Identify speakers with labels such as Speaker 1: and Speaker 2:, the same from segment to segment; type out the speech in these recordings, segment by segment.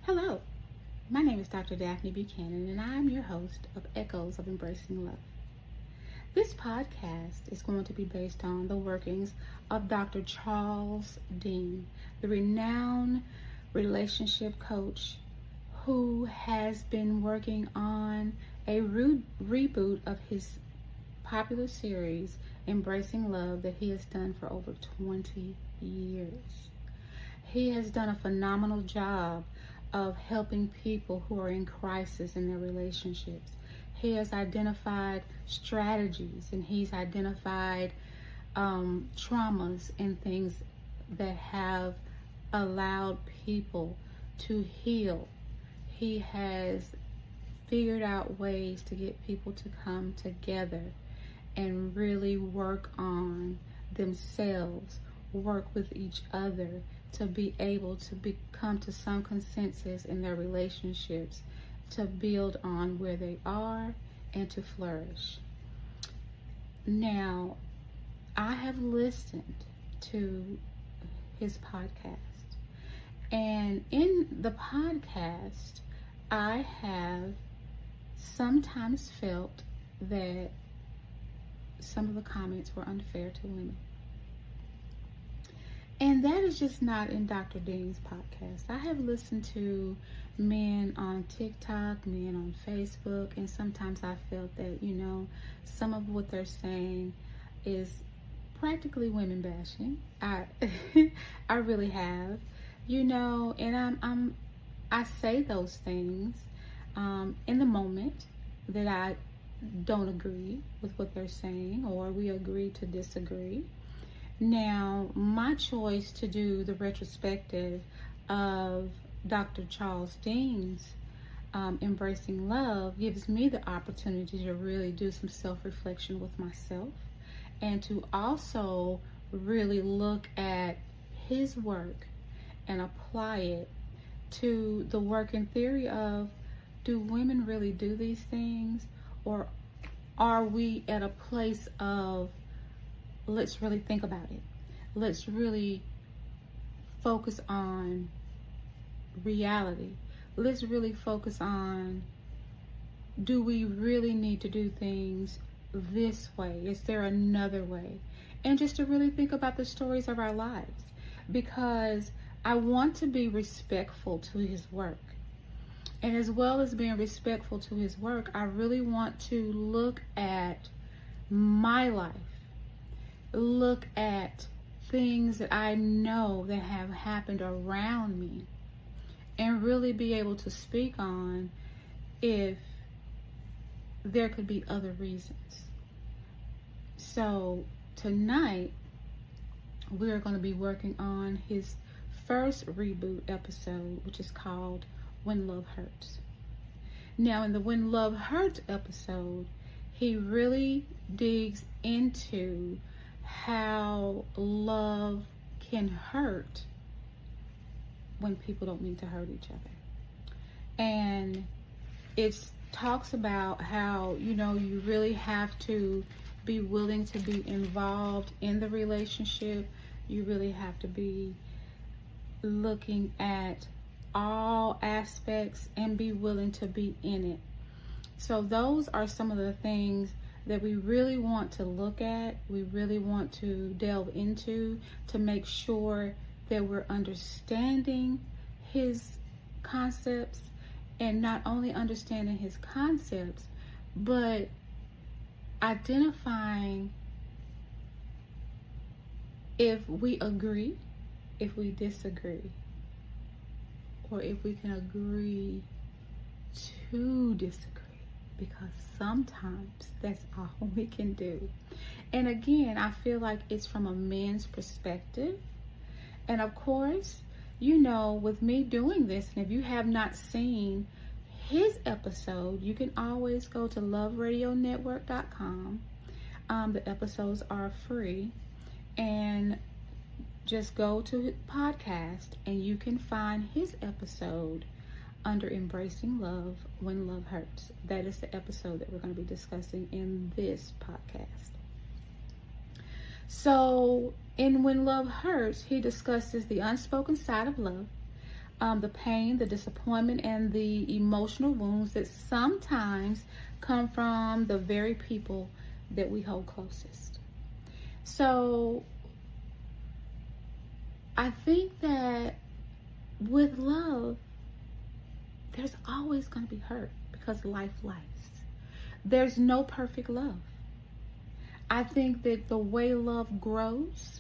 Speaker 1: Hello, my name is Dr. Daphonnie Buchanan, and I'm your host of Echoes of Embracing Love. This podcast is going to be based on the workings of Dr. Charles Dean, the renowned relationship coach who has been working on a reboot of his popular series, Embracing Love, that he has done for over 20 years. He has done a phenomenal job of helping people who are in crisis in their relationships. He has identified strategies, and he's identified traumas and things that have allowed people to heal. He has figured out ways to get people to come together and really work on themselves, work with each other, to be able to come to some consensus in their relationships, to build on where they are and to flourish. Now, I have listened to his podcast, and in the podcast, I have sometimes felt that some of the comments were unfair to women. And that is just not in Dr. Dean's podcast. I have listened to men on TikTok, men on Facebook, and sometimes I felt that, some of what they're saying is practically women bashing. I really have, and I say those things in the moment that I don't agree with what they're saying, or we agree to disagree. Now, my choice to do the retrospective of Dr. Charles Dean's Embracing Love gives me the opportunity to really do some self-reflection with myself, and to also really look at his work and apply it to the working theory of, do women really do these things, or are we at a place of, let's really think about it. Let's really focus on reality. Let's really focus on, do we really need to do things this way? Is there another way? And just to really think about the stories of our lives, because I want to be respectful to his work. And as well as being respectful to his work, I really want to look at my life, look at things that I know that have happened around me, and really be able to speak on if there could be other reasons. So tonight, we're going to be working on his first reboot episode, which is called When Love Hurts. Now, in the When Love Hurts episode, he really digs into how love can hurt when people don't mean to hurt each other. And it talks about how, you really have to be willing to be involved in the relationship. You really have to be looking at all aspects and be willing to be in it. So those are some of the things that we really want to look at, we really want to delve into, to make sure that we're understanding his concepts, and not only understanding his concepts, but identifying if we agree, if we disagree, or if we can agree to disagree, because sometimes that's all we can do. And again, I feel like it's from a man's perspective. And of course, with me doing this, and if you have not seen his episode, you can always go to loveradionetwork.com. The episodes are free, and just go to his podcast and you can find his episode under Embracing Love, When Love Hurts. That is the episode that we're going to be discussing in this podcast. So in When Love Hurts, he discusses the unspoken side of love, the pain, the disappointment, and the emotional wounds that sometimes come from the very people that we hold closest. So I think that with love, there's always going to be hurt because life lives. There's no perfect love. I think that the way love grows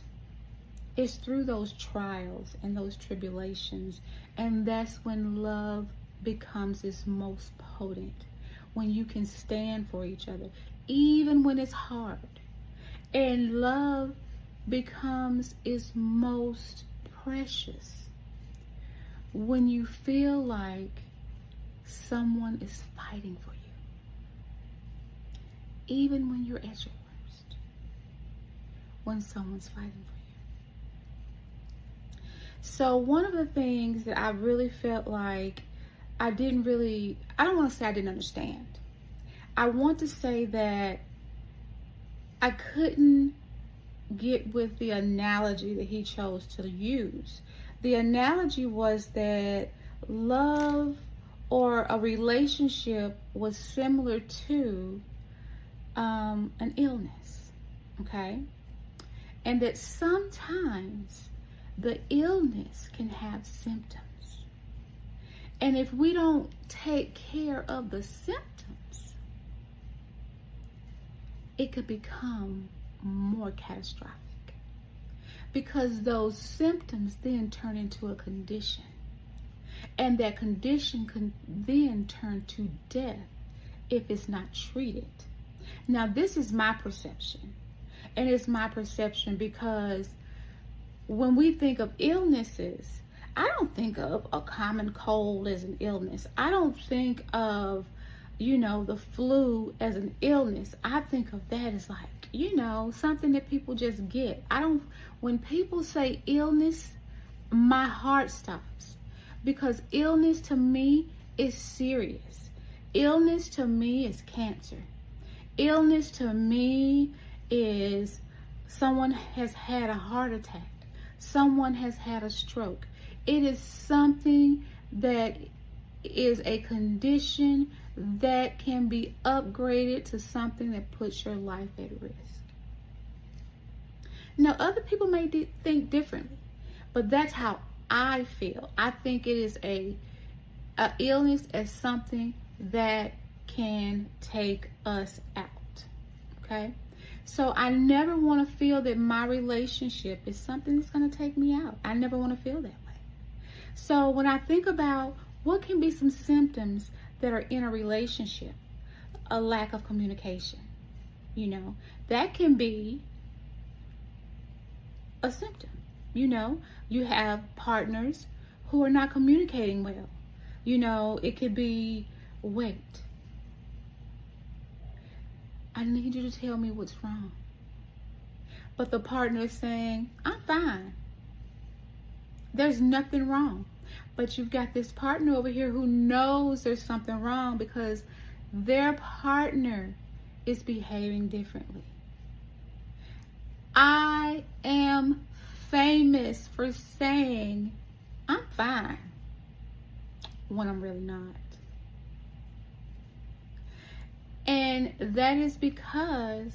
Speaker 1: is through those trials and those tribulations. And that's when love becomes its most potent. When you can stand for each other, even when it's hard. And love becomes its most precious when you feel like someone is fighting for you. Even when you're at your worst. When someone's fighting for you. So one of the things that I really felt like I don't want to say I didn't understand. I want to say that I couldn't get with the analogy that he chose to use. The analogy was that love or a relationship was similar to an illness, okay? And that sometimes the illness can have symptoms. And if we don't take care of the symptoms, it could become more catastrophic. Because those symptoms then turn into a condition. And that condition can then turn to death if it's not treated. Now, this is my perception. And it's my perception because when we think of illnesses, I don't think of a common cold as an illness. I don't think of, the flu as an illness. I think of that as like, something that people just get. When people say illness, my heart stops. Because illness to me is serious. Illness to me is cancer. Illness to me is someone has had a heart attack. Someone has had a stroke. It is something that is a condition that can be upgraded to something that puts your life at risk. Now, other people may think differently, but that's how I feel. I think it is a illness as something that can take us out, okay? So I never want to feel that my relationship is something that's going to take me out. I never want to feel that way. So when I think about what can be some symptoms that are in a relationship, a lack of communication, that can be a symptom. You have partners who are not communicating well. It could be weight. I need you to tell me what's wrong. But the partner is saying, I'm fine. There's nothing wrong. But you've got this partner over here who knows there's something wrong because their partner is behaving differently. I am famous for saying, I'm fine, when I'm really not. And that is because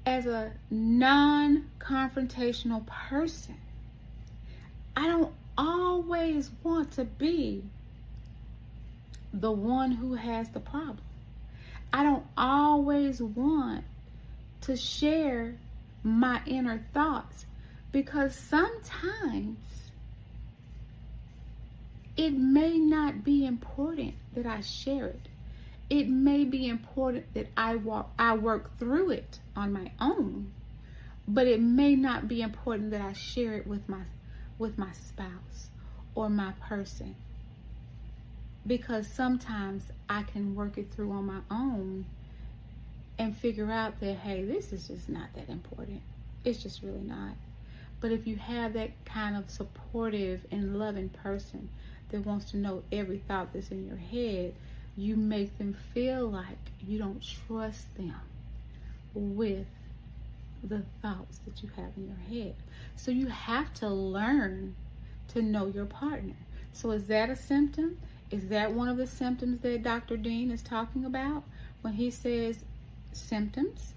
Speaker 1: as a non-confrontational person, I don't always want to be the one who has the problem. I don't always want to share my inner thoughts because sometimes it may not be important that I share it. It may be important that I work through it on my own, but it may not be important that I share it with my spouse or my person, because sometimes I can work it through on my own and figure out that, hey, this is just not that important. It's just really not. But if you have that kind of supportive and loving person that wants to know every thought that's in your head, you make them feel like you don't trust them with the thoughts that you have in your head. So you have to learn to know your partner. So is that a symptom? Is that one of the symptoms that Dr. Dean is talking about when he says symptoms?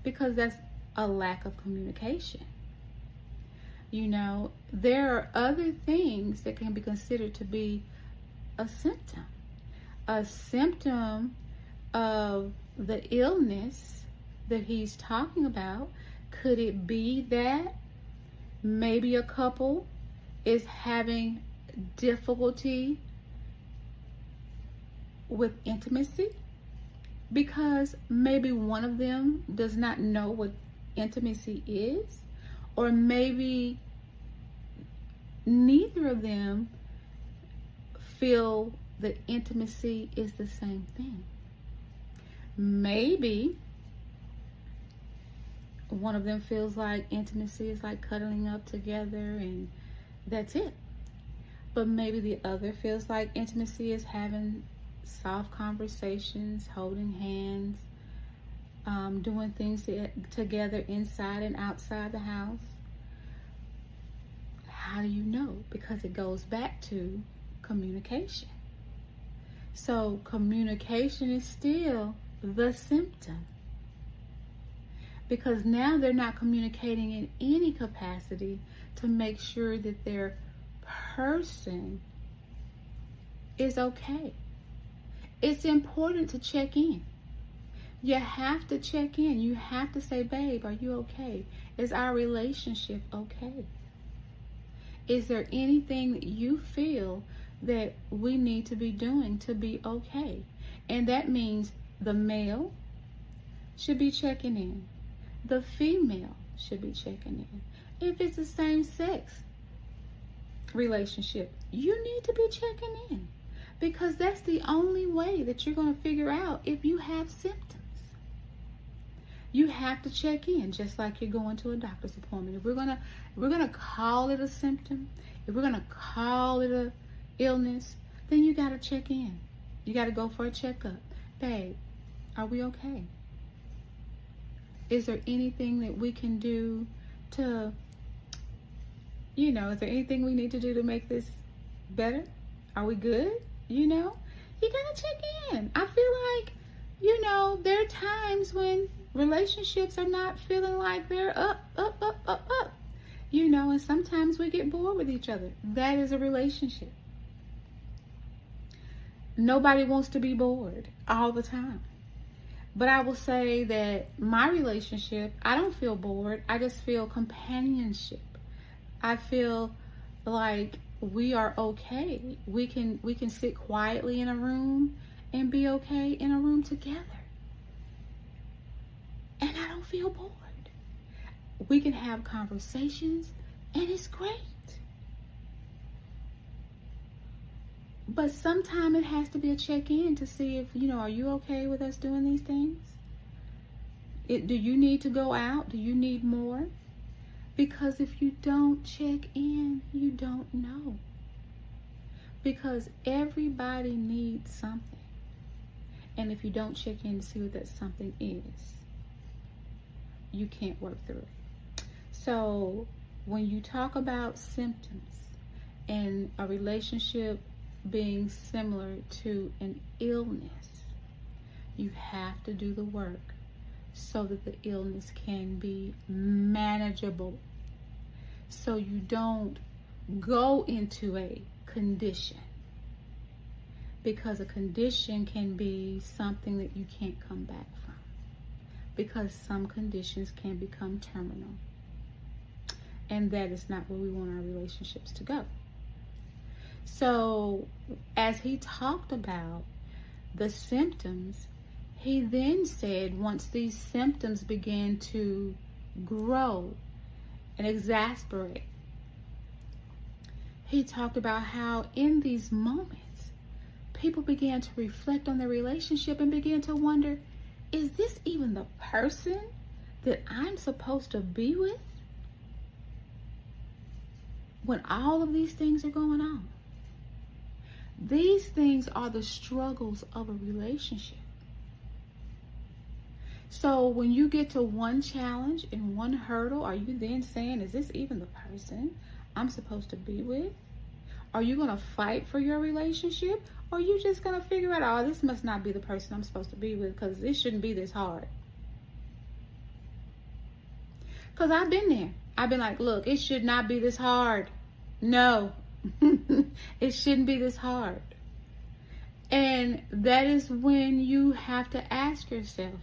Speaker 1: Because that's a lack of communication. You know, there are other things that can be considered to be a symptom. A symptom of the illness that he's talking about. Could it be that maybe a couple is having difficulty with intimacy? Because maybe one of them does not know what intimacy is, or maybe neither of them feel that intimacy is the same thing. Maybe one of them feels like intimacy is like cuddling up together and that's it. But maybe the other feels like intimacy is having soft conversations, holding hands, doing things together inside and outside the house. How do you know? Because it goes back to communication. So communication is still the symptom. Because now they're not communicating in any capacity to make sure that their person is okay. It's important to check in. You have to check in. You have to say, babe, are you okay? Is our relationship okay? Is there anything that you feel that we need to be doing to be okay? And that means the male should be checking in. The female should be checking in. If it's the same sex relationship, you need to be checking in, because that's the only way that you're going to figure out if you have symptoms. You have to check in, just like you're going to a doctor's appointment. If we're gonna call it a symptom, if we're gonna call it a illness, then you got to check in. You got to go for a checkup. Babe, are we okay? Is there anything that we can do to, is there anything we need to do to make this better? Are we good? You gotta check in. I feel like, there are times when relationships are not feeling like they're up. And sometimes we get bored with each other. That is a relationship. Nobody wants to be bored all the time. But I will say that my relationship, I don't feel bored. I just feel companionship. I feel like we are okay. We can sit quietly in a room and be okay in a room together. And I don't feel bored. We can have conversations and it's great. But sometimes it has to be a check-in to see if, are you okay with us doing these things? Do you need to go out? Do you need more? Because if you don't check in, you don't know. Because everybody needs something. And if you don't check in to see what that something is, you can't work through it. So when you talk about symptoms and a relationship being similar to an illness, you have to do the work so that the illness can be manageable. So you don't go into a condition, because a condition can be something that you can't come back from, because some conditions can become terminal, and that is not where we want our relationships to go. So as he talked about the symptoms, he then said once these symptoms began to grow and exasperate, he talked about how in these moments, people began to reflect on their relationship and began to wonder, is this even the person that I'm supposed to be with when all of these things are going on? These things are the struggles of a relationship. So when you get to one challenge and one hurdle, are you then saying, is this even the person I'm supposed to be with? Are you going to fight for your relationship? Or are you just going to figure out, oh, this must not be the person I'm supposed to be with because this shouldn't be this hard? Because I've been there. I've been like, look, it should not be this hard. No, it shouldn't be this hard. And that is when you have to ask yourself,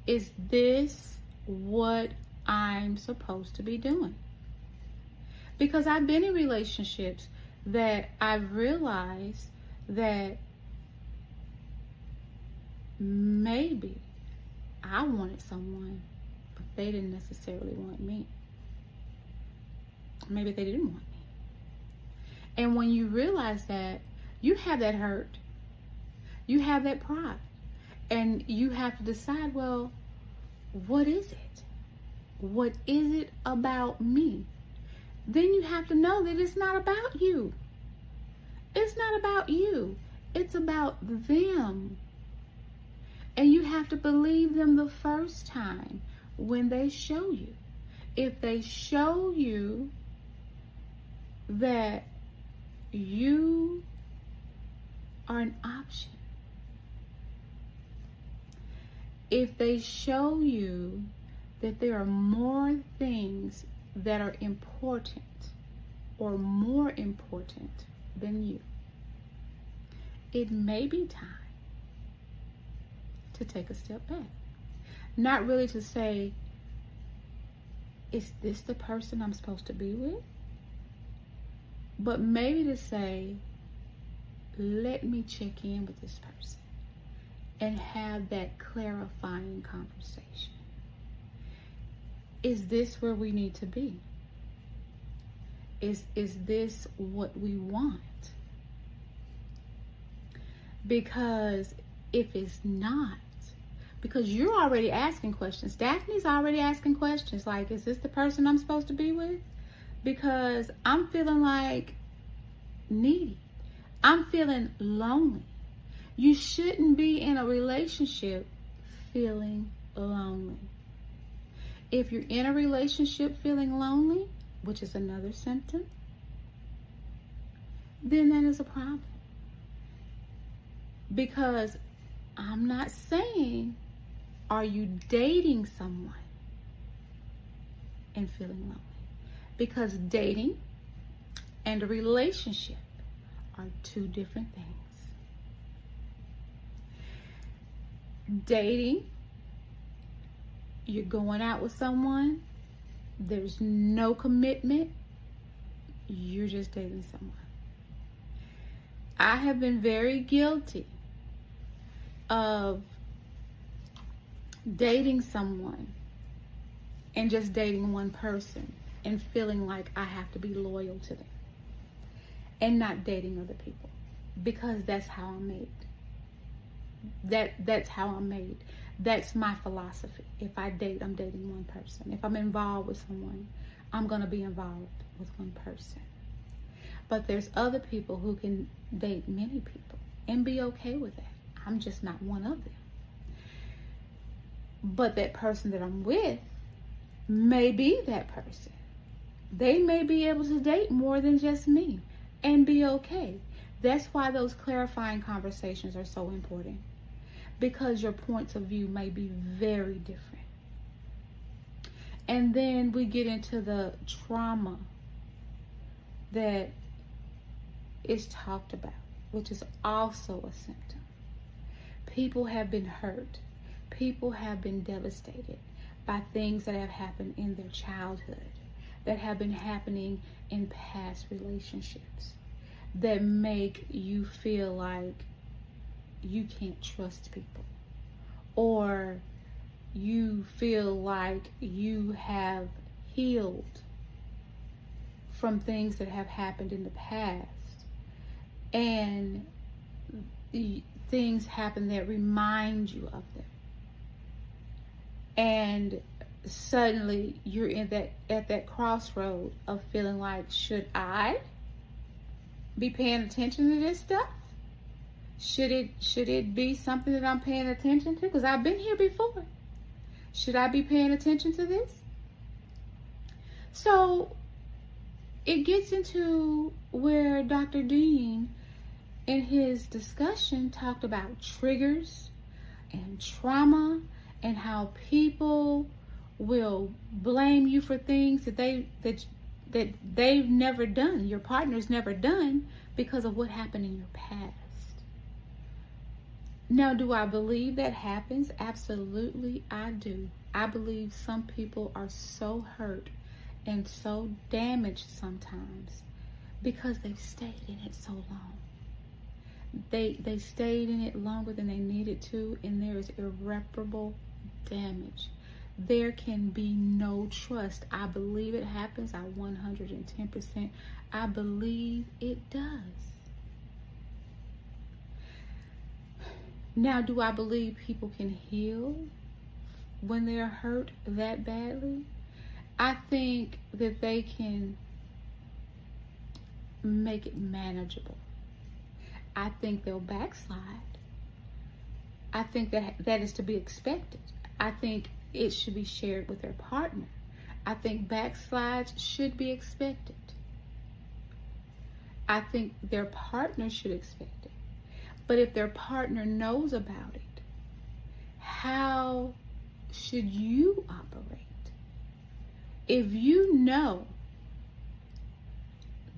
Speaker 1: is this what I'm supposed to be doing? Because I've been in relationships that I've realized that maybe I wanted someone, but they didn't necessarily want me. Maybe they didn't want me. And when you realize that, you have that hurt, you have that pride, and you have to decide, well, what is it? What is it about me? Then you have to know that it's not about you. It's not about you. It's about them. And you have to believe them the first time when they show you. If they show you that you are an option, if they show you that there are more things that are important or more important than you, it may be time to take a step back. Not really to say, is this the person I'm supposed to be with? But maybe to say, let me check in with this person and have that clarifying conversation. Is this where we need to be? Is this what we want? Because if it's not, because you're already asking questions. Daphne's already asking questions like, is this the person I'm supposed to be with? Because I'm feeling like needy. I'm feeling lonely. You shouldn't be in a relationship feeling lonely. If you're in a relationship feeling lonely, which is another symptom, then that is a problem. Because I'm not saying, are you dating someone and feeling lonely? Because dating and a relationship are two different things. Dating, you're going out with someone, there's no commitment, you're just dating someone. I have been very guilty of dating someone and just dating one person and feeling like I have to be loyal to them and not dating other people, because that's how I'm made. That's how I'm made. That's my philosophy. If I date, I'm dating one person. If I'm involved with someone, I'm going to be involved with one person. But there's other people who can date many people and be okay with that. I'm just not one of them. But that person that I'm with may be that person. They may be able to date more than just me and be okay. That's why those clarifying conversations are so important, because your points of view may be very different. And then we get into the trauma that is talked about, which is also a symptom. People have been hurt. People have been devastated by things that have happened in their childhood, that have been happening in past relationships, that make you feel like you can't trust people, or you feel like you have healed from things that have happened in the past, and things happen that remind you of them, and suddenly you're at that crossroad of feeling like, should I be paying attention to this stuff? Should it be something that I'm paying attention to? Because I've been here before. Should I be paying attention to this? So it gets into where Dr. Dean, in his discussion, talked about triggers and trauma and how people will blame you for things that they've never done, your partner's never done, because of what happened in your past. Now, do I believe that happens? Absolutely, I do. I believe some people are so hurt and so damaged sometimes because they've stayed in it so long. They stayed in it longer than they needed to, and there is irreparable damage. There can be no trust. I believe it happens. 110%. I believe it does. Now, do I believe people can heal when they're hurt that badly? I think that they can make it manageable. I think they'll backslide. I think that is to be expected. I think it should be shared with their partner. I think backslides should be expected. I think their partner should expect it. But if their partner knows about it, how should you operate? If you know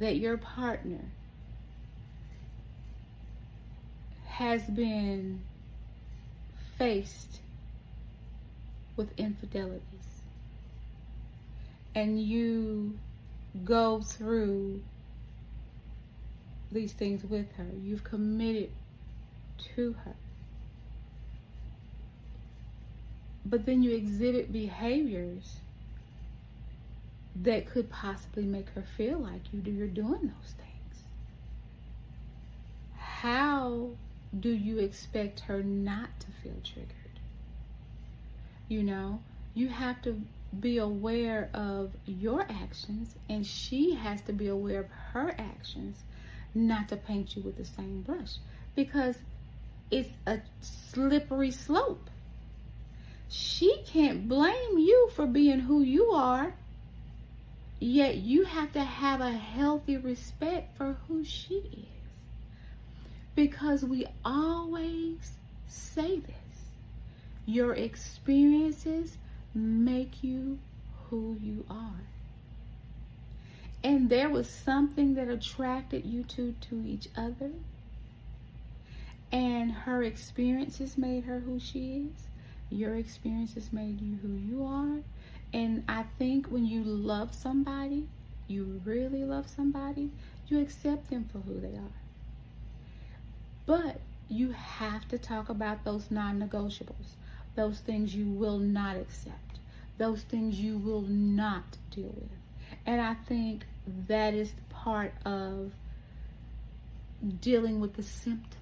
Speaker 1: that your partner has been faced with infidelities and you go through these things with her, you've committed to her, but then you exhibit behaviors that could possibly make her feel like you're doing those things, how do you expect her not to feel triggered? You know, you have to be aware of your actions, and she has to be aware of her actions, not to paint you with the same brush, because it's a slippery slope. She can't blame you for being who you are, yet you have to have a healthy respect for who she is. Because we always say this, your experiences make you who you are. And there was something that attracted you to each other, and her experiences made her who she is. Your experiences made you who you are. And I think when you love somebody, you really love somebody, you accept them for who they are. But you have to talk about those non-negotiables, those things you will not accept, those things you will not deal with. And I think that is part of dealing with the symptoms.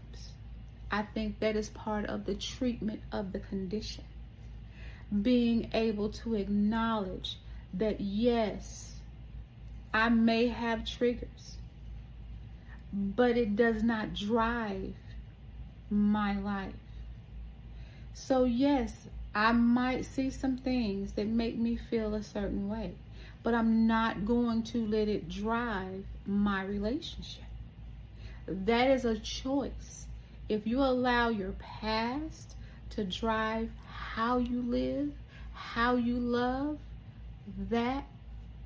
Speaker 1: I think that is part of the treatment of the condition. Being able to acknowledge that, yes, I may have triggers, but it does not drive my life. So yes, I might see some things that make me feel a certain way, but I'm not going to let it drive my relationship. That is a choice. If you allow your past to drive how you live, how you love, that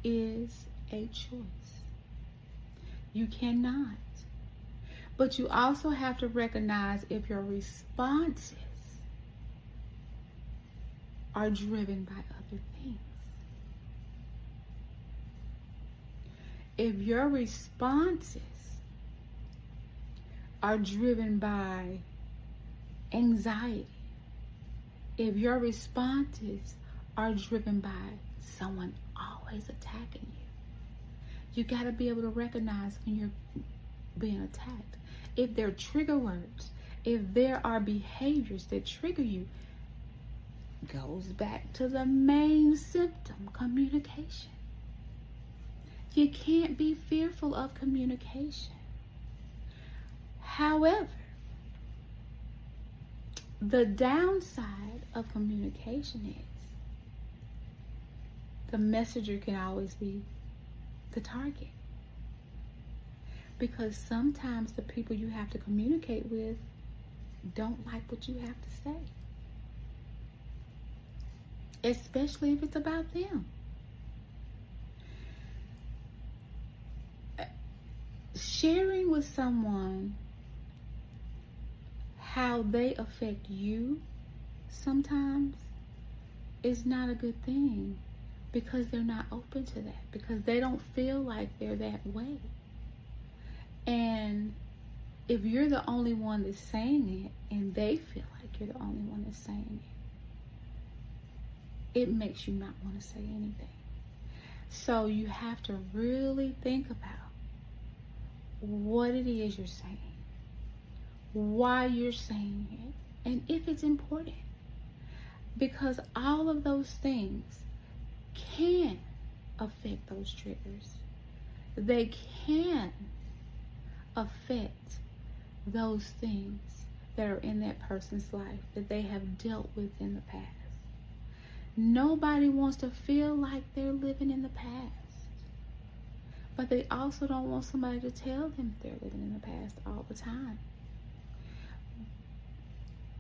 Speaker 1: is a choice. You cannot. But you also have to recognize if your responses are driven by other things. If your responses are driven by anxiety, if your responses are driven by someone always attacking you got to be able to recognize when you're being attacked. If there are trigger words, if there are behaviors that trigger you, goes back to the main symptom, communication. You can't be fearful of communication. However, the downside of communication is the messenger can always be the target. Because sometimes the people you have to communicate with don't like what you have to say. Especially if it's about them. Sharing with someone how they affect you sometimes is not a good thing, because they're not open to that, because they don't feel like they're that way. And if you're the only one that's saying it, and they feel like you're the only one that's saying it makes you not want to say anything. So you have to really think about what it is you're saying, why you're saying it, and if it's important. Because all of those things can affect those triggers. They can affect those things that are in that person's life that they have dealt with in the past. Nobody wants to feel like they're living in the past. But they also don't want somebody to tell them they're living in the past all the time.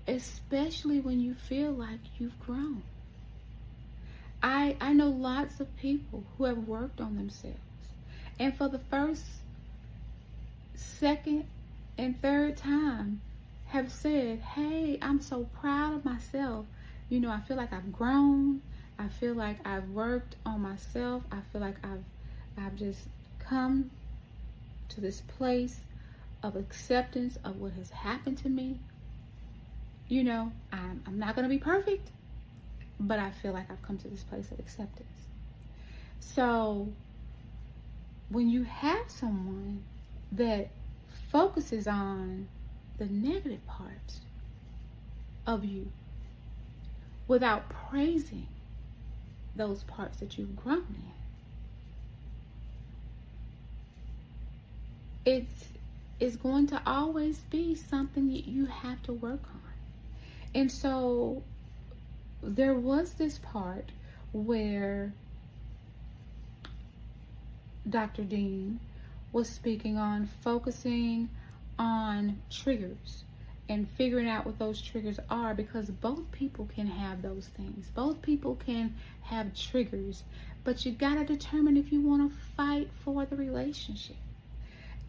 Speaker 1: Especially when you feel like you've grown. I know lots of people who have worked on themselves. And for the first, second, and third time have said, hey, I'm so proud of myself. You know, I feel like I've grown. I feel like I've worked on myself. I feel like I've just come to this place of acceptance of what has happened to me. You know, I'm not going to be perfect, but I feel like I've come to this place of acceptance. So when you have someone that focuses on the negative parts of you without praising those parts that you've grown in, it's going to always be something that you have to work on. And so there was this part where Dr. Dean was speaking on focusing on triggers and figuring out what those triggers are, because both people can have those things. Both people can have triggers, but you got to determine if you want to fight for the relationship.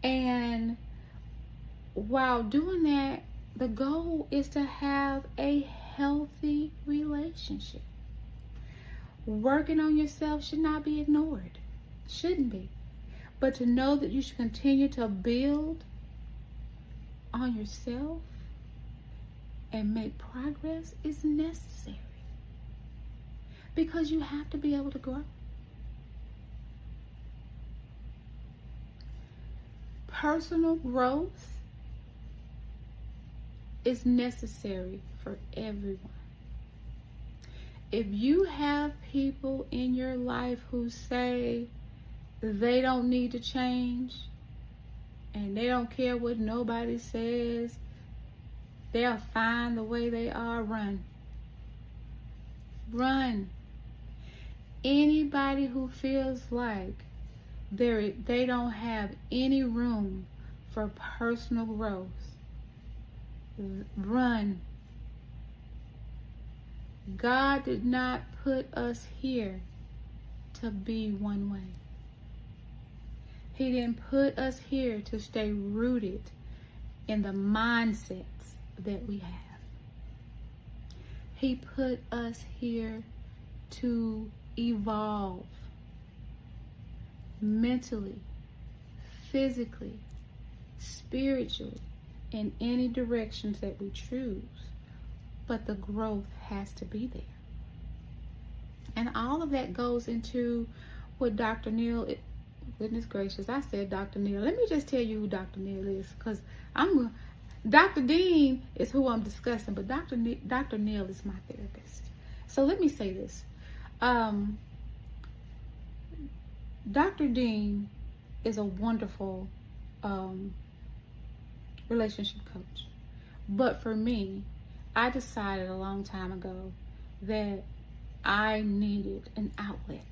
Speaker 1: And while doing that, the goal is to have a healthy relationship. Working on yourself should not be ignored. Shouldn't be. But to know that you should continue to build on yourself and make progress is necessary. Because you have to be able to grow. Personal growth is necessary for everyone. If you have people in your life who say they don't need to change and they don't care what nobody says, they're fine the way they are, run. Run. Anybody who feels like they don't have any room for personal growth, run. God did not put us here to be one way. He didn't put us here to stay rooted in the mindsets that we have. He put us here to evolve mentally, physically, spiritually, in any directions that we choose. But the growth has to be there. And all of that goes into what Dr. Neil, goodness gracious, I said Dr. Neil. Let me just tell you who Dr. Neil is, because Dr. Dean is who I'm discussing, but Dr. Neil is my therapist. So let me say this. Dr. Dean is a wonderful relationship coach. But for me, I decided a long time ago that I needed an outlet.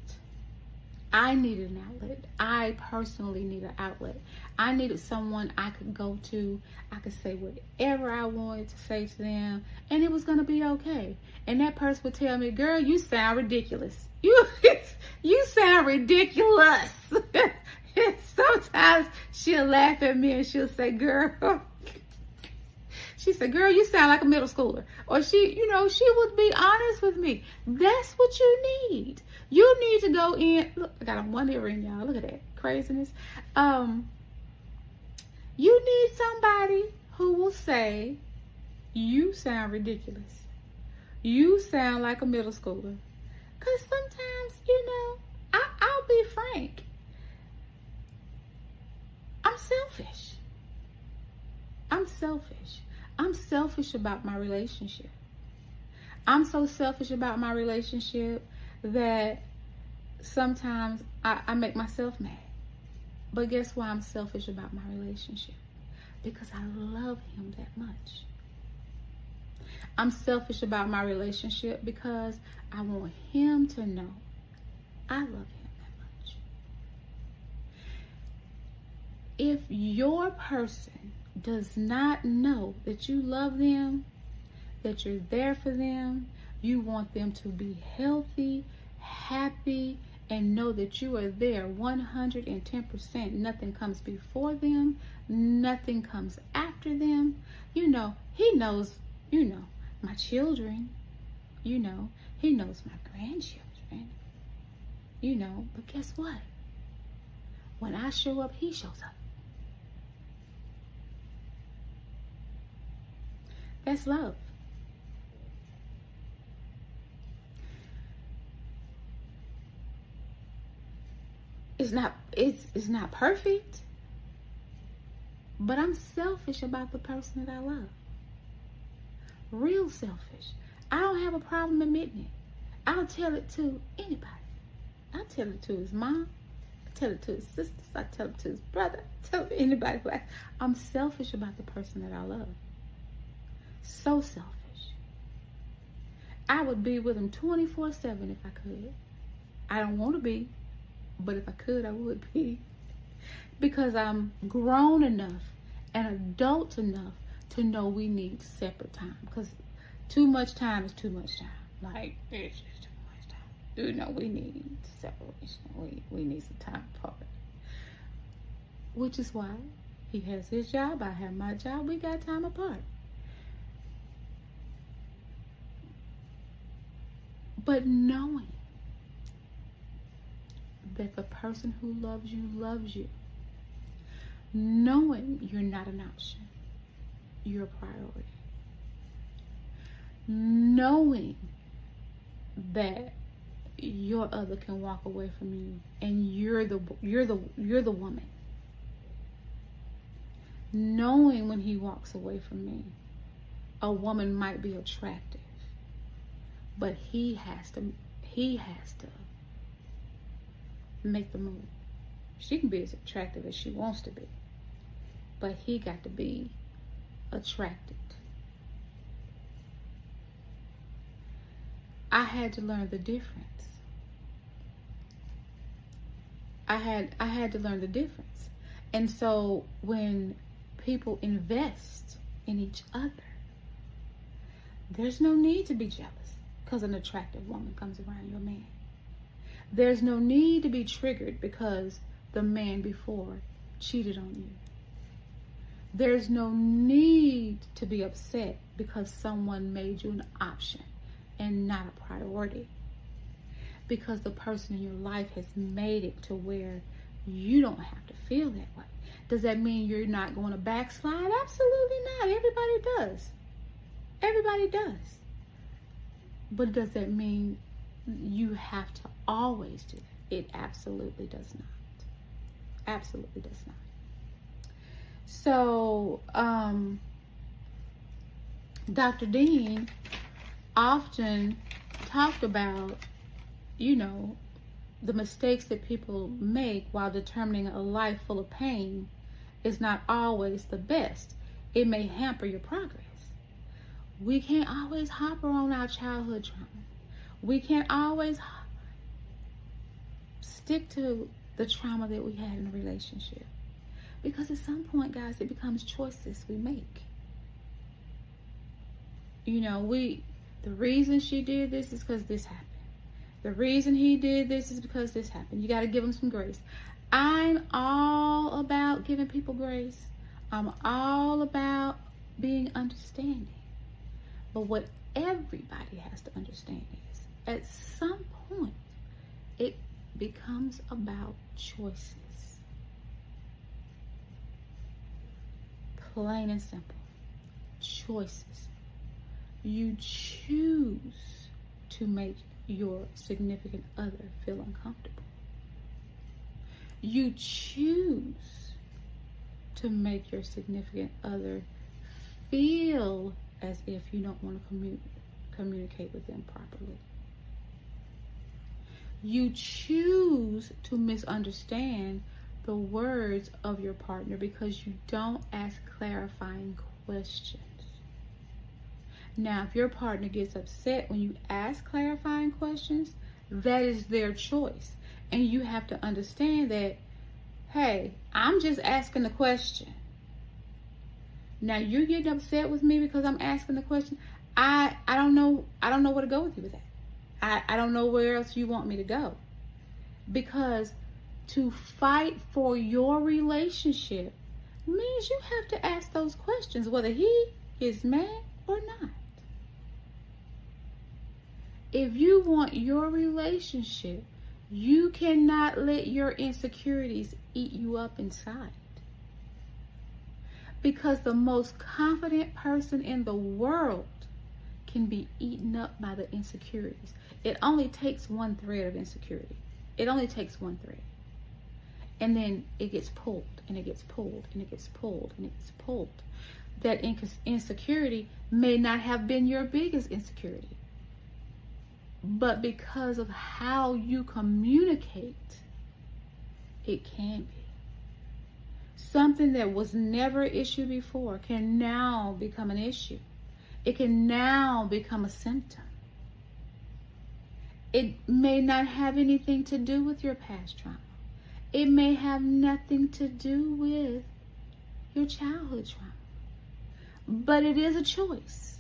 Speaker 1: I needed an outlet. I personally need an outlet. I needed someone I could go to. I could say whatever I wanted to say to them, and it was going to be okay. And that person would tell me, girl, you sound ridiculous. You sound ridiculous. Sometimes she'll laugh at me and she'll say, girl, she said, girl, you sound like a middle schooler. Or she would be honest with me. That's what you need. You need to go in. Look, I got on one earring, y'all. Look at that craziness. You need somebody who will say, you sound ridiculous. You sound like a middle schooler. Because sometimes, I'll be frank. I'm selfish. I'm selfish about my relationship. I'm so selfish about my relationship that sometimes I make myself mad. But guess why I'm selfish about my relationship? Because I love him that much. I'm selfish about my relationship because I want him to know I love him that much. If your person does not know that you love them, that you're there for them, you want them to be healthy, happy, and know that you are there 110%. Nothing comes before them. Nothing comes after them. He knows, my children. He knows my grandchildren. But guess what? When I show up, he shows up. That's love. It's not perfect, but I'm selfish about the person that I love. Real selfish. I don't have a problem admitting it. I'll tell it to anybody. I'll tell it to his mom. I tell it to his sisters. I tell it to his brother. I tell it to anybody who asks. I'm selfish about the person that I love. So selfish. I would be with him 24/7 if I could. I don't want to be, but if I could, I would be. Because I'm grown enough and adult enough to know we need separate time. Because too much time is too much time. Like, it's just too much time. We need separation. We need some time apart. Which is why he has his job, I have my job. We got time apart. But knowing that the person who loves you, knowing you're not an option, you're a priority, knowing that your other can walk away from you and you're the woman, knowing when he walks away from me, a woman might be attractive, but he has to make the move. She can be as attractive as she wants to be, but he got to be attracted. I had to learn the difference. I had to learn the difference. And so when people invest in each other, there's no need to be jealous because an attractive woman comes around your man. There's no need to be triggered because the man before cheated on you. There's no need to be upset because someone made you an option and not a priority. Because the person in your life has made it to where you don't have to feel that way. Does that mean you're not going to backslide? Absolutely not. Everybody does. Everybody does. But does that mean you have to always do that? It absolutely does not. Absolutely does not. So, Dr. Dean often talked about, the mistakes that people make while determining a life full of pain is not always the best. It may hamper your progress. We can't always hopper on our childhood trauma. We can't always stick to the trauma that we had in a relationship. Because at some point, guys, it becomes choices we make. You know, the reason she did this is because this happened. The reason he did this is because this happened. You got to give them some grace. I'm all about giving people grace. I'm all about being understanding. But what everybody has to understand is, at some point, it becomes about choices. Plain and simple. Choices. You choose to make your significant other feel uncomfortable. You choose to make your significant other feel as if you don't want to communicate with them properly. You choose to misunderstand the words of your partner because you don't ask clarifying questions. Now, if your partner gets upset when you ask clarifying questions, that is their choice. And you have to understand that, hey, I'm just asking the question. Now, you're getting upset with me because I'm asking the question. I don't know where to go with you with that. I don't know where else you want me to go. Because to fight for your relationship means you have to ask those questions, whether he is mad or not. If you want your relationship, you cannot let your insecurities eat you up inside. Because the most confident person in the world can be eaten up by the insecurities. It only takes one thread of insecurity. It only takes one thread. And then it gets pulled, and it gets pulled, and it gets pulled, and it gets pulled. That insecurity may not have been your biggest insecurity. But because of how you communicate, it can be. Something that was never an issue before can now become an issue. It can now become a symptom. It may not have anything to do with your past trauma. It may have nothing to do with your childhood trauma. But it is a choice.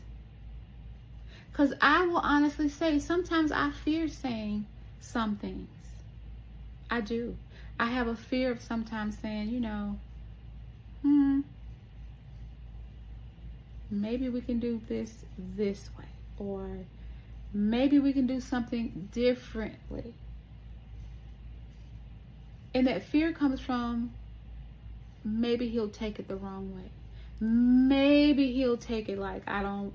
Speaker 1: Because I will honestly say, sometimes I fear saying some things. I do. I have a fear of sometimes saying, maybe we can do this way. Or maybe we can do something differently. And that fear comes from, maybe he'll take it the wrong way. Maybe he'll take it like, I don't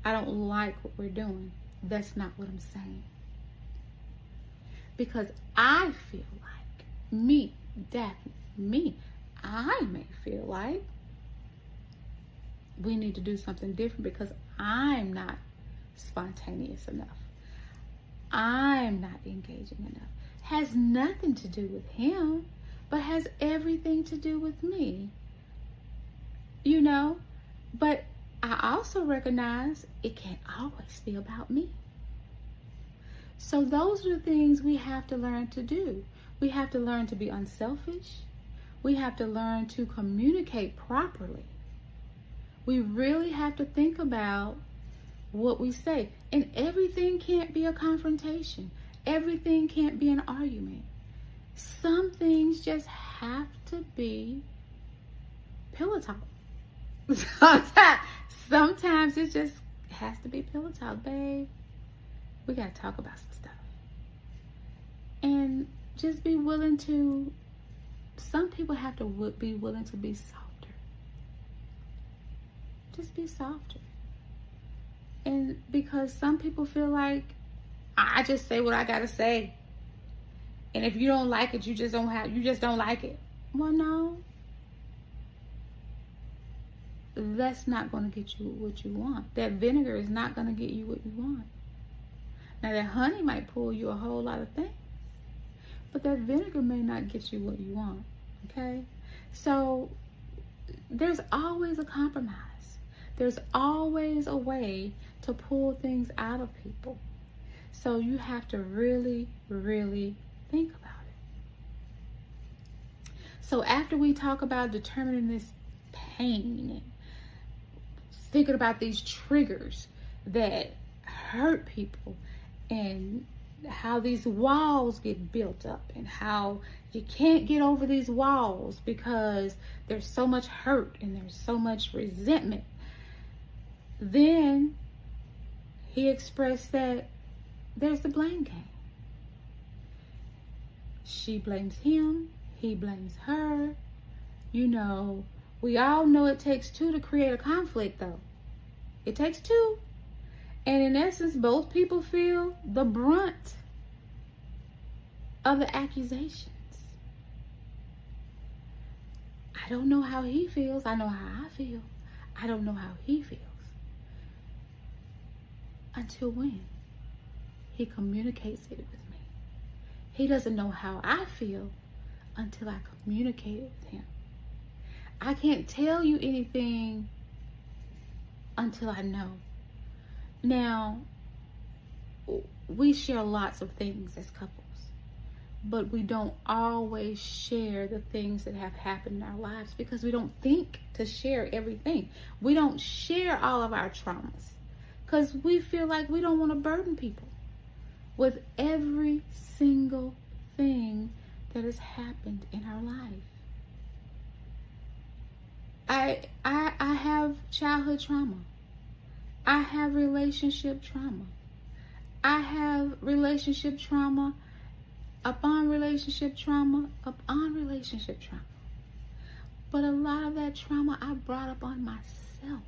Speaker 1: like what we're doing. That's not what I'm saying. Because I feel like, Daphne, I may feel like we need to do something different because I'm not spontaneous enough. I'm not engaging enough. Has nothing to do with him, but has everything to do with me. But I also recognize it can't always be about me. So those are the things we have to learn to do. We have to learn to be unselfish. We have to learn to communicate properly. We really have to think about what we say. And everything can't be a confrontation. Everything can't be an argument. Some things just have to be pillow talk. Sometimes it just has to be pillow talk, babe. We got to talk about some stuff. And just be willing to, some people have to be willing to be softer. Just be softer. And because some people feel like, I just say what I got to say. And if you don't like it, you just don't like it. Well, no. That's not going to get you what you want. That vinegar is not going to get you what you want. Now, that honey might pull you a whole lot of things, but that vinegar may not get you what you want, okay? So, there's always a compromise. There's always a way to pull things out of people. So you have to really, really think about it. So after we talk about determining this pain and thinking about these triggers that hurt people and how these walls get built up and how you can't get over these walls because there's so much hurt and there's so much resentment, then he expressed that there's the blame game. She blames him, he blames her. You know, we all know it takes two to create a conflict, though. It takes two. And in essence, both people feel the brunt of the accusations. I don't know how he feels. I know how I feel. I don't know how he feels. Until when? He communicates it with me. He doesn't know how I feel until I communicate it with him. I can't tell you anything until I know. Now, we share lots of things as couples, but we don't always share the things that have happened in our lives because we don't think to share everything. We don't share all of our traumas because we feel like we don't want to burden people with every single thing that has happened in our life. I have childhood trauma. I have relationship trauma. I have relationship trauma upon relationship trauma upon relationship trauma. But a lot of that trauma I brought up on myself.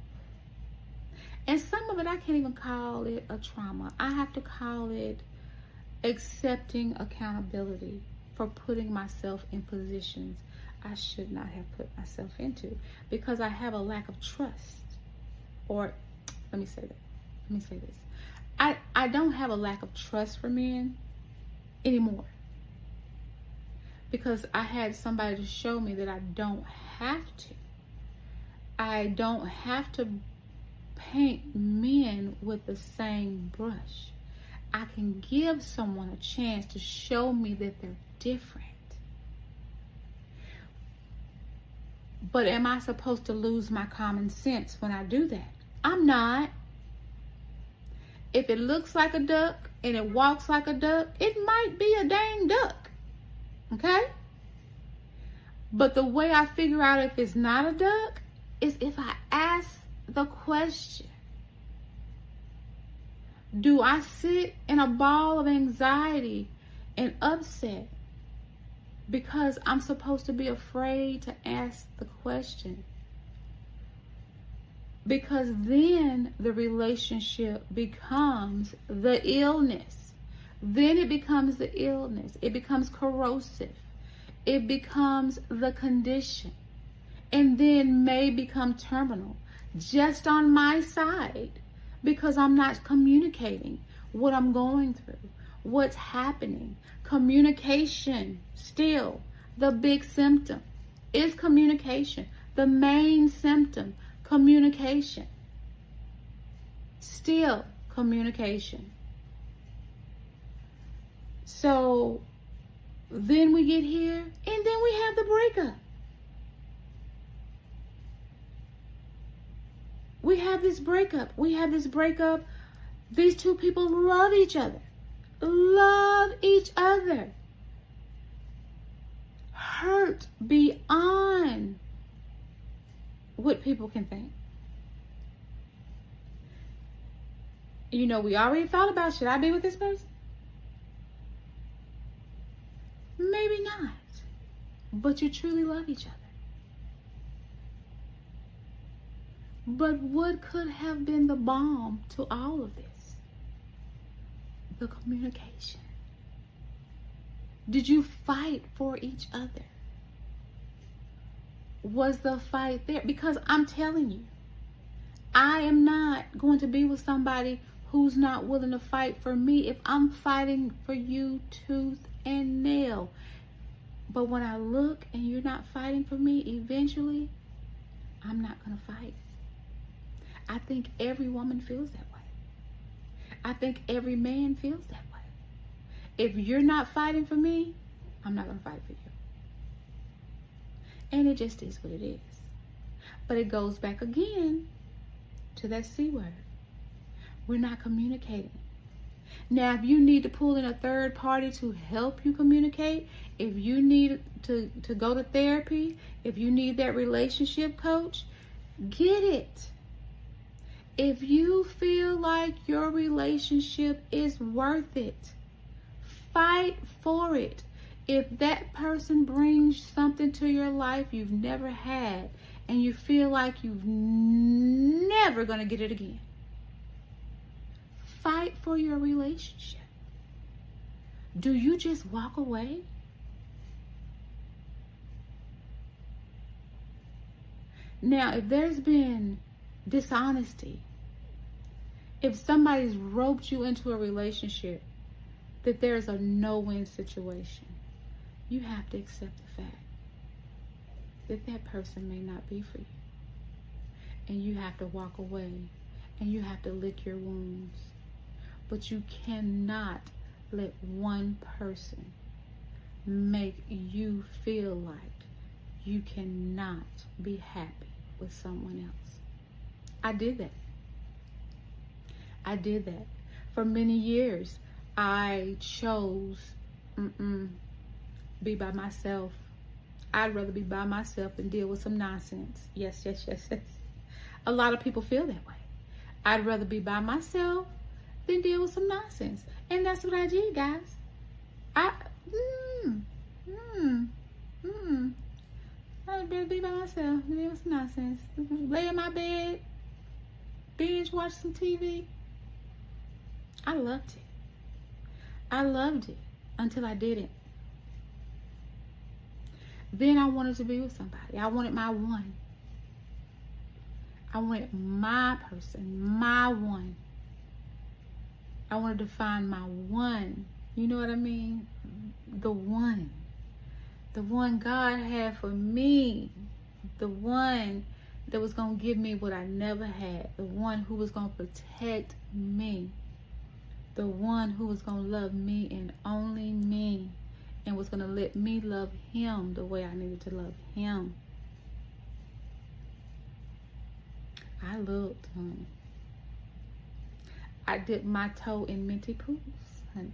Speaker 1: And some of it I can't even call it a trauma. I have to call it accepting accountability for putting myself in positions I should not have put myself into because I have a lack of trust. Or let me say this. I don't have a lack of trust for men anymore because I had somebody to show me that I don't have to. I don't have to paint men with the same brush. I can give someone a chance to show me that they're different. But am I supposed to lose my common sense when I do that? I'm not. If it looks like a duck and it walks like a duck, it might be a dang duck. Okay? But the way I figure out if it's not a duck is if I ask the question. Do I sit in a ball of anxiety and upset because I'm supposed to be afraid to ask the question? Because then the relationship becomes the illness. Then it becomes the illness. It becomes corrosive. It becomes the condition. And then may become terminal just on my side because I'm not communicating what I'm going through, what's happening. Communication, still, the big symptom is communication. The main symptom, communication. Still communication. So then we get here and then we have the breakup. We have this breakup. These two people love each other. Love each other. Hurt beyond what people can think. You know, we already thought about, should I be with this person? Maybe not. But you truly love each other. But what could have been the balm to all of this? The communication. Did you fight for each other? Was the fight there? Because I'm telling you, I am not going to be with somebody who's not willing to fight for me if I'm fighting for you tooth and nail. But when I look and you're not fighting for me, eventually, I'm not going to fight. I think every woman feels that way. I think every man feels that way. If you're not fighting for me, I'm not going to fight for you. And it just is what it is. But it goes back again to that C word. We're not communicating. Now, if you need to pull in a third party to help you communicate, if you need to go to therapy, if you need that relationship coach, get it. If you feel like your relationship is worth it, fight for it. If that person brings something to your life you've never had and you feel like you've never going to get it again, fight for your relationship. Do you just walk away? Now, if there's been dishonesty, if somebody's roped you into a relationship that there's a no-win situation, you have to accept the fact that that person may not be for you. And you have to walk away and you have to lick your wounds. But you cannot let one person make you feel like you cannot be happy with someone else. I did that. For many years, I chose be by myself. I'd rather be by myself than deal with some nonsense. Yes. A lot of people feel that way. I'd rather be by myself than deal with some nonsense. And that's what I did, guys. I'd rather be by myself than deal with some nonsense. Lay in my bed, binge watch some TV. I loved it until I didn't. Then I wanted to be with somebody. I wanted my one. I wanted my person, my one. I wanted to find my one. You know what I mean? The one. The one God had for me. The one that was going to give me what I never had. The one who was going to protect me. The one who was going to love me and only me. And was going to let me love him the way I needed to love him. I looked, honey. I dipped my toe in minty poos, honey.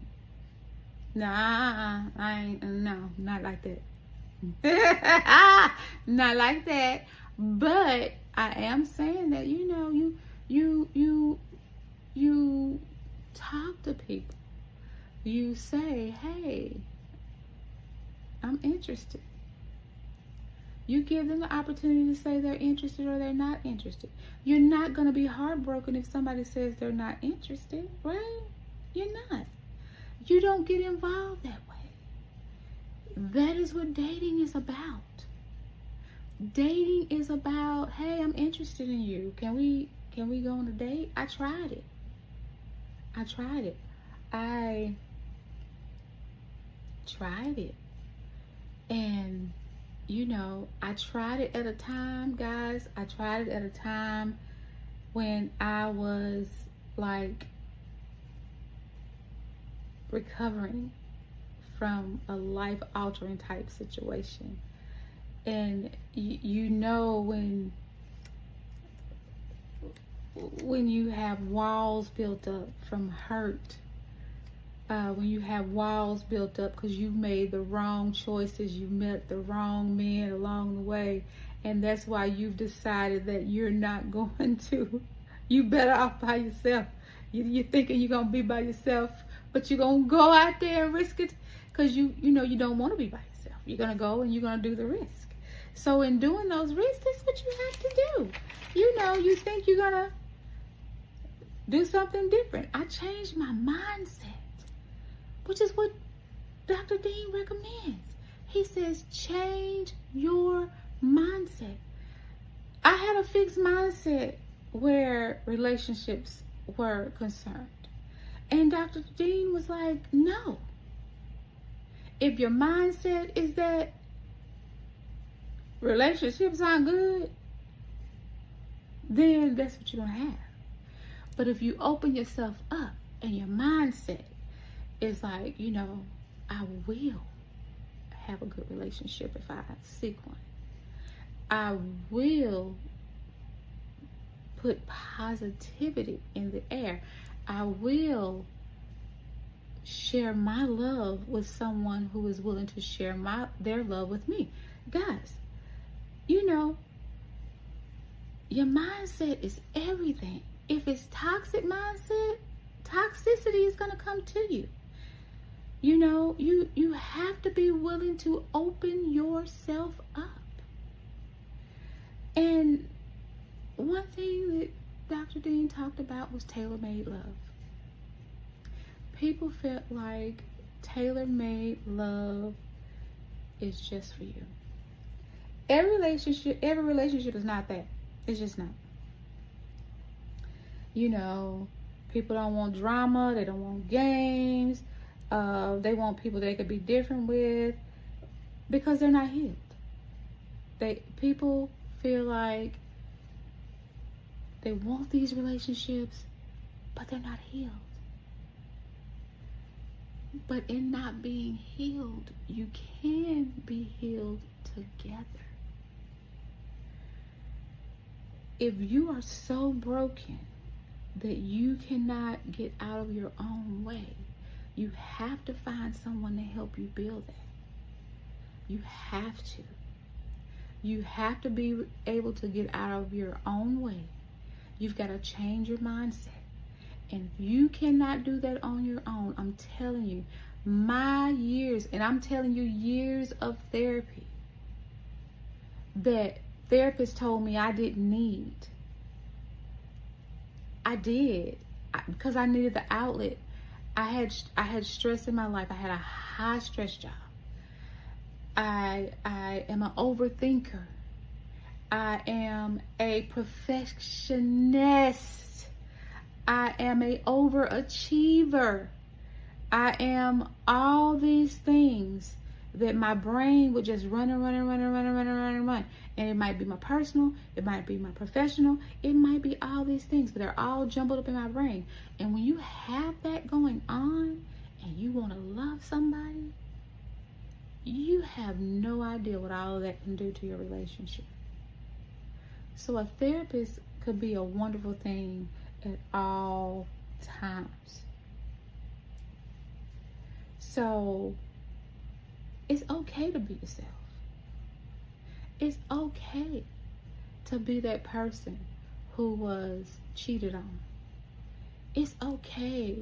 Speaker 1: Nah, I ain't, no, not like that. Not like that. But I am saying that, you know, you talk to people. You say, hey, I'm interested. You give them the opportunity to say they're interested or they're not interested. You're not going to be heartbroken if somebody says they're not interested, right? You're not. You don't get involved that way. That is what dating is about. Dating is about, hey, I'm interested in you. Can we go on a date? I tried it. I tried it. And, you know, I tried it at a time, guys. I tried it at a time when I was, like, recovering from a life-altering type situation. And, you know, when you have walls built up from hurt, when you have walls built up because you made the wrong choices, you met the wrong men along the way, and that's why you've decided that you're not going to, you better off by yourself. You're thinking you're going to be by yourself, but you're going to go out there and risk it because you know you don't want to be by yourself. You're going to go and you're going to do the risk. So in doing those risks, that's what you have to do. You know, you think you're going to do something different. I changed my mindset, which is what Dr. Dean recommends. He says, change your mindset. I had a fixed mindset where relationships were concerned. And Dr. Dean was like, no. If your mindset is that relationships aren't good, then that's what you're going to have. But if you open yourself up And your mindset is like, you know, I will have a good relationship if I seek one. I will put positivity in the air. I will share my love with someone who is willing to share their love with me. Guys, you know, your mindset is everything. If it's toxic mindset, toxicity is going to come to you. You know, you have to be willing to open yourself up. And one thing that Dr. Dean talked about was tailor-made love. People felt like tailor-made love is just for you. Every relationship is not that. It's just not. You know, people don't want drama. They don't want games. They want people they could be different with because they're not healed. People feel like they want these relationships, but they're not healed. But in not being healed, you can be healed together. If you are so broken that you cannot get out of your own way, you have to find someone to help you build that. You have to. You have to be able to get out of your own way. You've got to change your mindset. And if you cannot do that on your own, I'm telling you, my years, and I'm telling you years of therapy that therapists told me I didn't need. I did, because I needed the outlet. I had stress in my life. I had a high stress job. I am an overthinker. I am a perfectionist. I am a overachiever. I am all these things that my brain would just run. And it might be my personal, it might be my professional, it might be all these things, but they're all jumbled up in my brain. And when you have that going on and you want to love somebody, you have no idea what all of that can do to your relationship. So a therapist could be a wonderful thing at all times. So it's okay to be yourself. It's okay to be that person who was cheated on. It's okay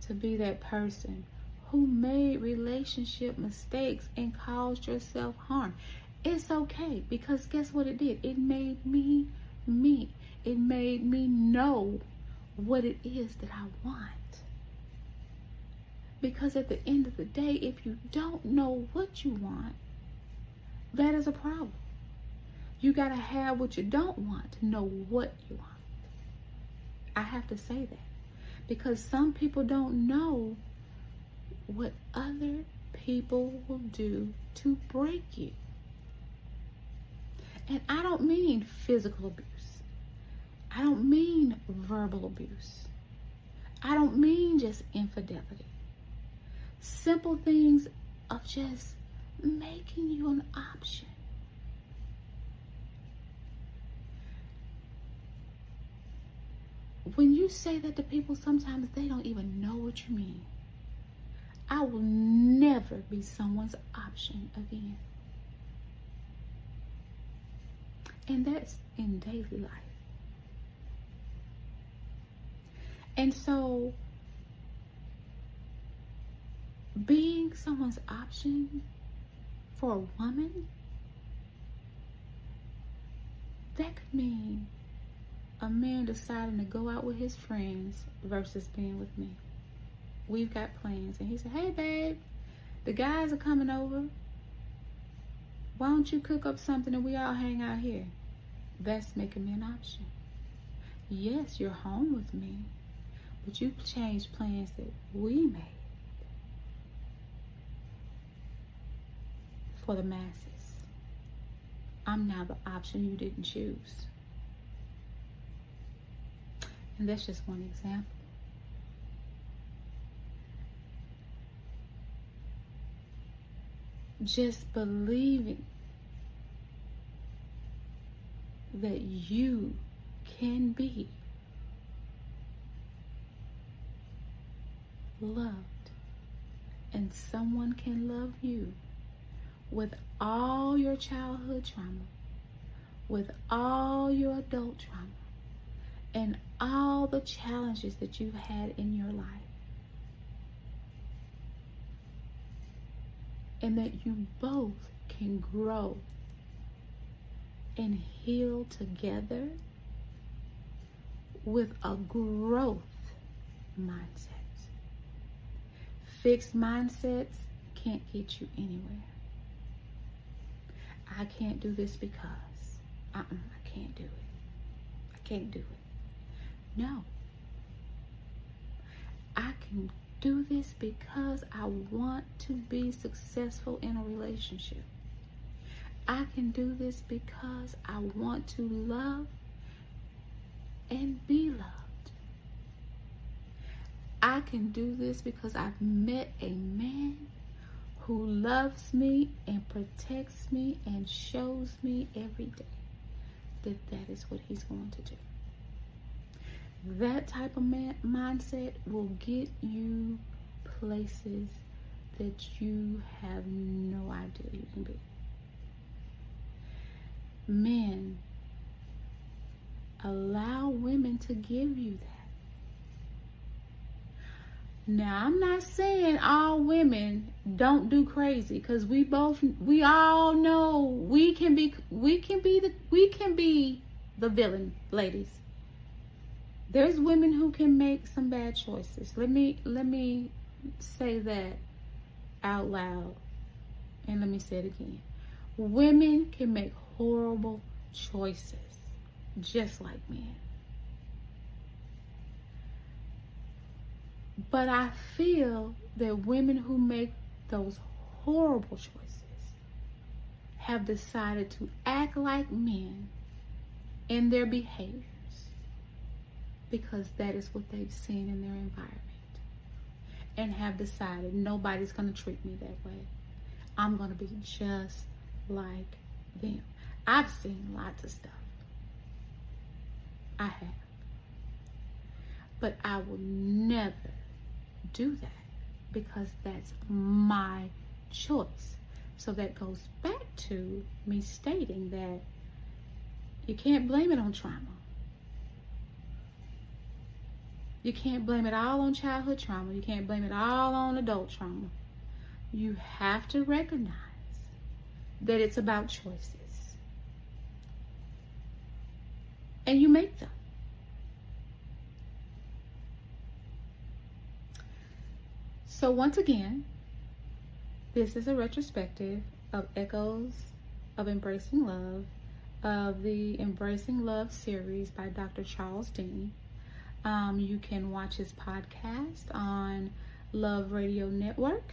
Speaker 1: to be that person who made relationship mistakes and caused yourself harm. It's okay, because guess what it did? It made me me. It made me know what it is that I want. Because at the end of the day, if you don't know what you want, that is a problem. You got to have what you don't want to know what you want. I have to say that. Because some people don't know what other people will do to break you. And I don't mean physical abuse. I don't mean verbal abuse. I don't mean just infidelity. Simple things of just making you an option. When you say that to people, sometimes they don't even know what you mean. I will never be someone's option again. And that's in daily life. And so, being someone's option for a woman, that could mean a man deciding to go out with his friends versus being with me. We've got plans. And he said, hey babe, the guys are coming over. Why don't you cook up something and we all hang out here? That's making me an option. Yes, you're home with me, but you've changed plans that we made for the masses. I'm now the option you didn't choose. And that's just one example. just believing that you can be loved, and someone can love you with all your childhood trauma, with all your adult trauma, and all the challenges that you've had in your life. And that you both can grow and heal together with a growth mindset. Fixed mindsets can't get you anywhere. I can't do this because I can't do it. I can't do it. No. I can do this because I want to be successful in a relationship. I can do this because I want to love and be loved. I can do this because I've met a man who loves me and protects me and shows me every day that is what he's going to do. That type of mindset will get you places that you have no idea you can be. Men, allow women to give you that. Now, I'm not saying all women don't do crazy, because we all know we can be the villain, ladies. There's women who can make some bad choices. Let me say that out loud, and let me say it again. Women can make horrible choices, just like men. But I feel that women who make those horrible choices have decided to act like men in their behaviors, because that is what they've seen in their environment, and have decided nobody's going to treat me that way. I'm going to be just like them. I've seen lots of stuff. I have. But I will never do that, because that's my choice. So that goes back to me stating that you can't blame it on trauma. You can't blame it all on childhood trauma. You can't blame it all on adult trauma. You have to recognize that it's about choices. And you make them. So once again, this is a retrospective of Echoes of Embracing Love, of the Embracing Love series by Dr. Charles Dean. You can watch his podcast on Love Radio Network.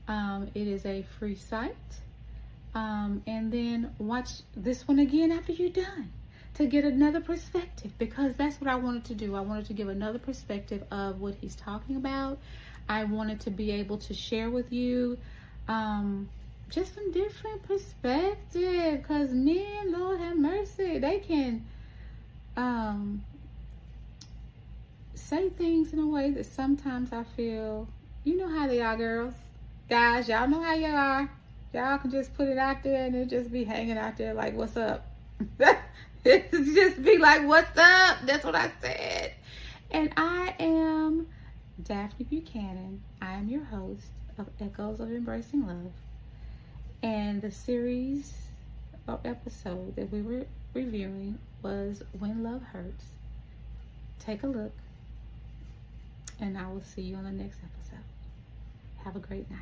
Speaker 1: It is a free site. And then watch this one again after you're done, to get another perspective, because that's what I wanted to do. I wanted to give another perspective of what he's talking about. I wanted to be able to share with you just some different perspective, because men, Lord have mercy, they can say things in a way that sometimes I feel, you know how they are, girls. Guys, y'all know how you are. Y'all can just put it out there and it just be hanging out there like, what's up? It just be like, what's up? That's what I said. And I am Daphonnie Buchanan. I am your host of Echoes of Embracing Love. And the series or episode that we were reviewing was When Love Hurts. Take a look, and I will see you on the next episode. Have a great night.